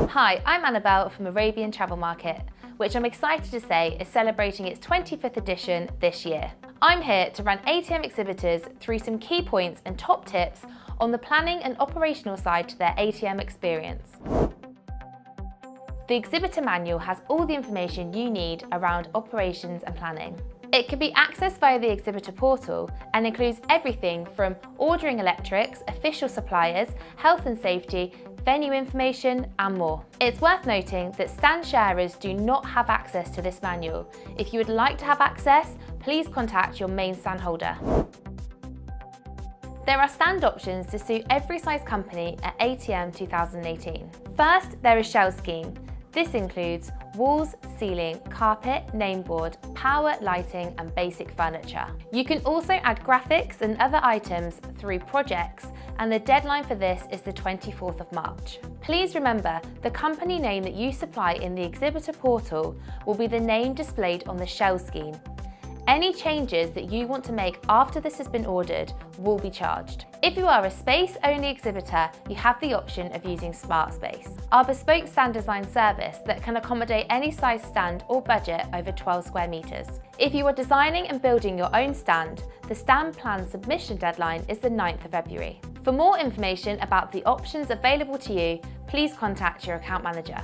Hi, I'm Annabelle from Arabian Travel Market, which I'm excited to say is celebrating its 25th edition this year. I'm here to run ATM exhibitors through some key points and top tips on the planning and operational side to their ATM experience. The Exhibitor Manual has all the information you need around operations and planning. It can be accessed via the Exhibitor portal and includes everything from ordering electrics, official suppliers, health and safety, venue information and more. It's worth noting that stand sharers do not have access to this manual. If you would like to have access, please contact your main stand holder. There are stand options to suit every size company at ATM 2018. First, there is Shell Scheme. This includes walls, ceiling, carpet, nameboard, power, lighting and basic furniture. You can also add graphics and other items through projects, and the deadline for this is the 24th of March. Please remember, the company name that you supply in the Exhibitor portal will be the name displayed on the Shell Scheme. Any changes that you want to make after this has been ordered will be charged. If you are a space-only exhibitor, you have the option of using Smart Space, our bespoke stand design service that can accommodate any size stand or budget over 12 square meters. If you are designing and building your own stand, the stand plan submission deadline is the 9th of February. For more information about the options available to you, please contact your account manager.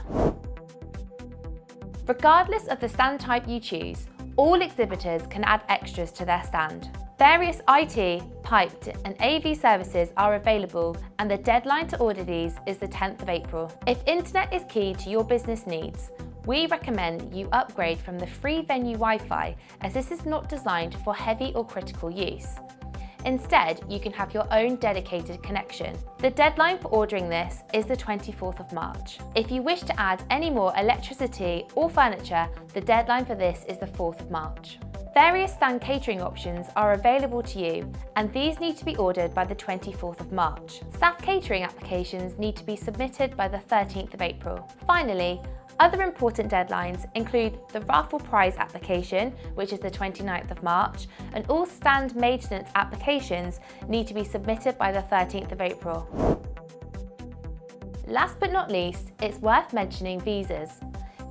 Regardless of the stand type you choose, all exhibitors can add extras to their stand. Various IT, piped and AV services are available, and the deadline to order these is the 10th of April. If internet is key to your business needs, we recommend you upgrade from the free venue Wi-Fi, as this is not designed for heavy or critical use. Instead, you can have your own dedicated connection. The deadline for ordering this is the 24th of March. If you wish to add any more electricity or furniture, the deadline for this is the 4th of March. Various stand catering options are available to you, and these need to be ordered by the 24th of March. Staff catering applications need to be submitted by the 13th of April. Finally, other important deadlines include the raffle prize application, which is the 29th of March, and all stand maintenance applications need to be submitted by the 13th of April. Last but not least, it's worth mentioning visas.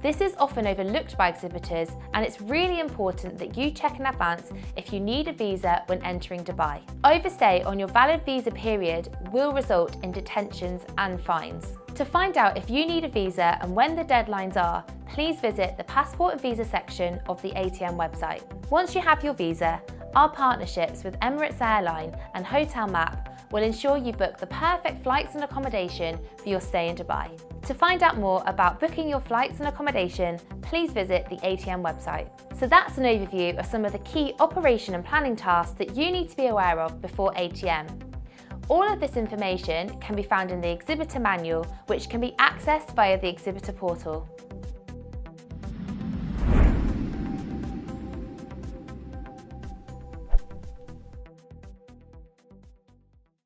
This is often overlooked by exhibitors, and it's really important that you check in advance if you need a visa when entering Dubai. Overstay on your valid visa period will result in detentions and fines. To find out if you need a visa and when the deadlines are, please visit the Passport and Visa section of the ATM website. Once you have your visa, our partnerships with Emirates Airline and Hotel Map will ensure you book the perfect flights and accommodation for your stay in Dubai. To find out more about booking your flights and accommodation, please visit the ATM website. So that's an overview of some of the key operation and planning tasks that you need to be aware of before ATM. All of this information can be found in the Exhibitor Manual, which can be accessed via the Exhibitor portal.